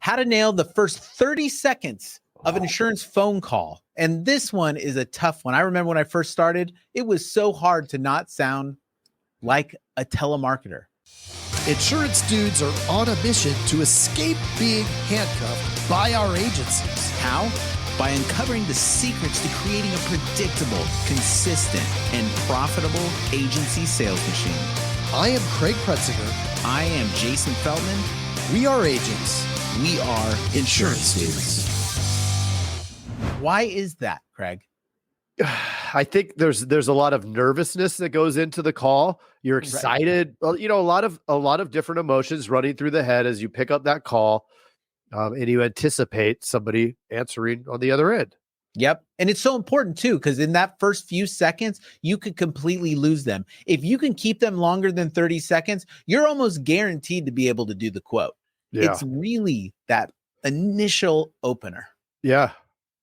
how to nail the first 30 seconds of an insurance phone call. And this one is a tough one. I remember when I first started, it was so hard to not sound like a telemarketer. Insurance dudes are on a mission to escape being handcuffed by our agencies. How? By uncovering the secrets to creating a predictable, consistent, and profitable agency sales machine. I am Craig Pretzinger. I am Jason Feldman. We are agents. We are insurance dudes. Why is that, Craig? I think there's a lot of nervousness that goes into the call. You're excited. Well, you know, a lot of different emotions running through the head as you pick up that call, and you anticipate somebody answering on the other end. Yep. And it's so important too, because in that first few seconds, you could completely lose them. If you can keep them longer than 30 seconds, you're almost guaranteed to be able to do the quote. Yeah. It's really that initial opener. Yeah.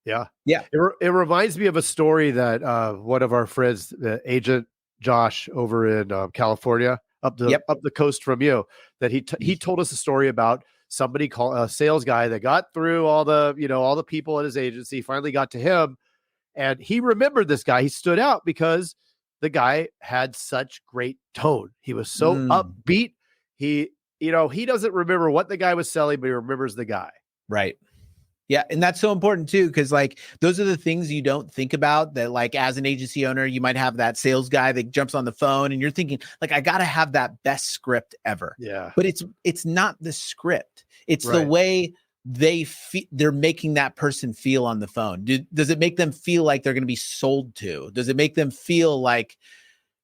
It reminds me of a story that one of our friends, Agent Josh over in California, up the coast from you, that he told us a story about somebody called a sales guy that got through all the people at his agency, finally got to him, and he remembered this guy. He stood out because the guy had such great tone. He was so upbeat. He doesn't remember what the guy was selling, but he remembers the guy. Right. Yeah. And that's so important too, because like those are the things you don't think about, that like as an agency owner, you might have that sales guy that jumps on the phone and you're thinking like, I got to have that best script ever. Yeah. But it's not the script. It's the way they're making that person feel on the phone. Does it make them feel like they're going to be sold to? Does it make them feel like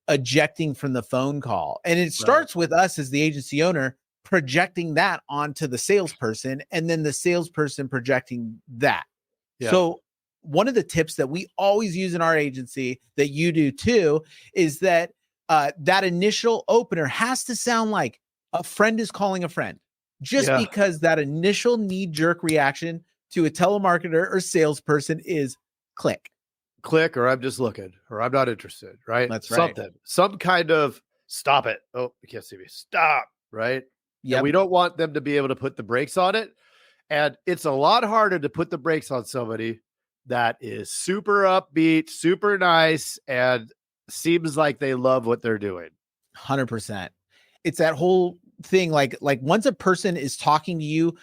ejecting from the phone call? And it starts with us as the agency owner projecting that onto the salesperson, and then the salesperson projecting that. Yeah. So one of the tips that we always use in our agency, that you do too, is that that initial opener has to sound like a friend is calling a friend, because that initial knee-jerk reaction to a telemarketer or salesperson is click, or I'm just looking, or I'm not interested, right? That's right. Some kind of stop it. Oh, you can't see me. Stop, right? Yeah, we don't want them to be able to put the brakes on it. And it's a lot harder to put the brakes on somebody that is super upbeat, super nice, and seems like they love what they're doing. 100%. It's that whole thing. Like once a person is talking to you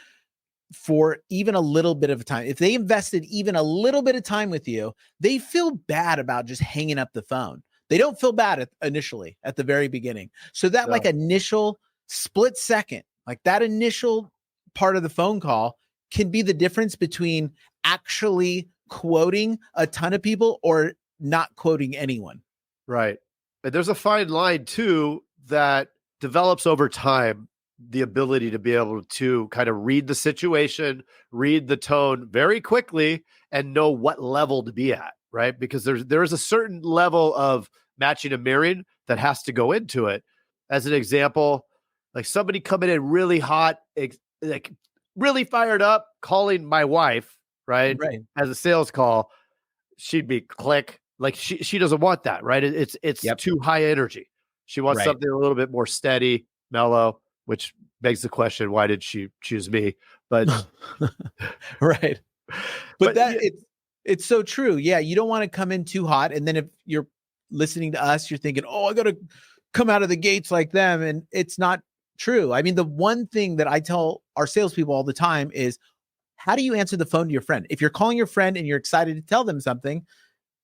for even a little bit of time, if they invested even a little bit of time with you, they feel bad about just hanging up the phone. They don't feel bad initially at the very beginning. So that like initial split second, like that initial part of the phone call can be the difference between actually quoting a ton of people or not quoting anyone. Right. And there's a fine line too that develops over time, the ability to be able to kind of read the situation, read the tone very quickly, and know what level to be at, right? Because there is a certain level of matching and mirroring that has to go into it. As an example, like somebody coming in really hot, like really fired up, calling my wife, right? As a sales call, she'd be click. Like she doesn't want that, right? It's too high energy. She wants something a little bit more steady, mellow, which begs the question, why did she choose me? But right. But it's so true. Yeah. You don't want to come in too hot. And then if you're listening to us, you're thinking, oh, I got to come out of the gates like them. And it's not true. I mean, the one thing that I tell our salespeople all the time is, how do you answer the phone to your friend? If you're calling your friend and you're excited to tell them something,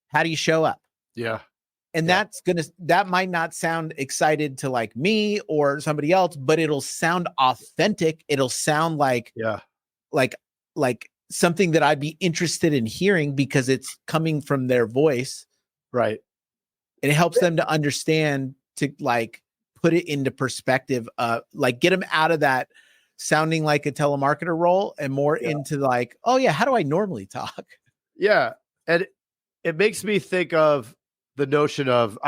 how do you show up? Yeah. And that might not sound excited to like me or somebody else, but it'll sound authentic. It'll sound like something that I'd be interested in hearing because it's coming from their voice. Right. And it helps them to understand, to like put it into perspective, like get them out of that sounding like a telemarketer role and more into like, oh yeah, how do I normally talk? Yeah. And it makes me think of the notion of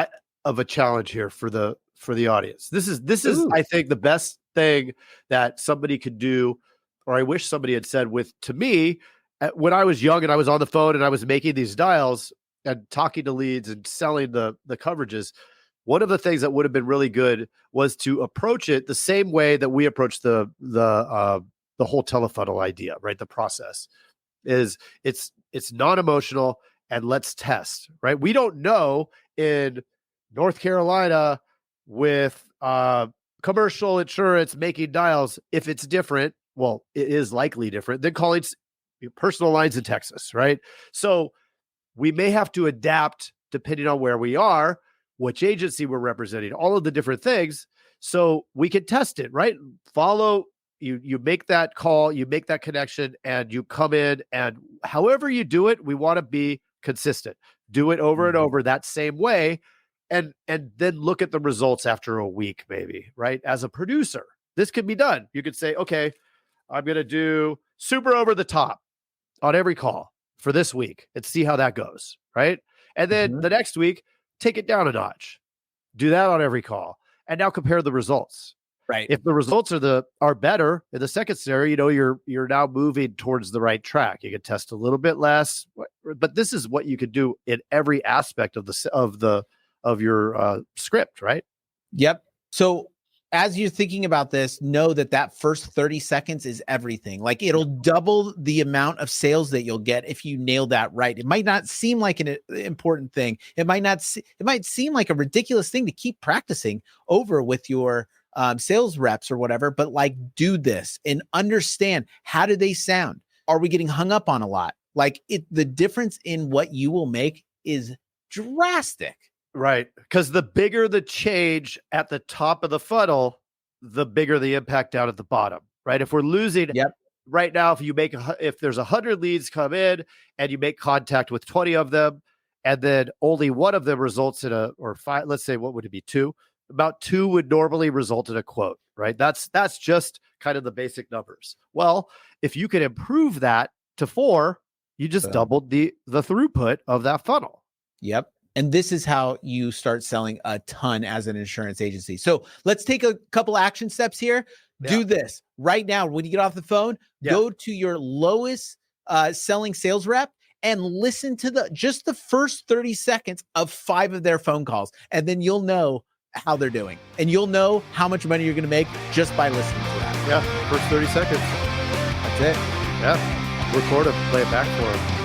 a challenge here for the audience. This is I think the best thing that somebody could do, or I wish somebody had said to me when I was young and I was on the phone and I was making these dials and talking to leads and selling the coverages. One of the things that would have been really good was to approach it the same way that we approach the the whole telefunnel idea, right? The process is it's non-emotional, and let's test, right? We don't know in North Carolina with commercial insurance making dials if it's different. Well, it is likely different than calling personal lines in Texas, right? So we may have to adapt depending on where we are, which agency we're representing, all of the different things. So we can test it, right? Follow, you make that call, you make that connection, and you come in, and however you do it, we want to be consistent. Do it over and over that same way. And then look at the results after a week, maybe, right? As a producer, this could be done. You could say, okay, I'm going to do super over the top on every call for this week and see how that goes, right? And then the next week, take it down a notch. Do that on every call. And now compare the results. Right. If the results are better in the second scenario, you're now moving towards the right track. You can test a little bit less, but this is what you could do in every aspect of your script, right? Yep. So as you're thinking about this, know that first 30 seconds is everything. Like, it'll double the amount of sales that you'll get if you nail that right. It might not seem like an important thing. It might seem like a ridiculous thing to keep practicing over with your sales reps or whatever, but like, do this and understand, how do they sound? Are we getting hung up on a lot? Like, the difference in what you will make is drastic. Right. Because the bigger the change at the top of the funnel, the bigger the impact down at the bottom, right? If we're losing right now, if there's 100 leads come in and you make contact with 20 of them, and then only one of them results in or five, let's say, what would it be? Two? About two would normally result in a quote, right? That's just kind of the basic numbers. Well, if you can improve that to 4, you just doubled the throughput of that funnel. Yep. And this is how you start selling a ton as an insurance agency. So let's take a couple action steps here. Yeah. Do this right now. When you get off the phone, go to your lowest selling sales rep and listen to just the first 30 seconds of 5 of their phone calls. And then you'll know how they're doing. And you'll know how much money you're going to make just by listening to that. Yeah. First 30 seconds. That's it. Yeah. Record it, play it back for them.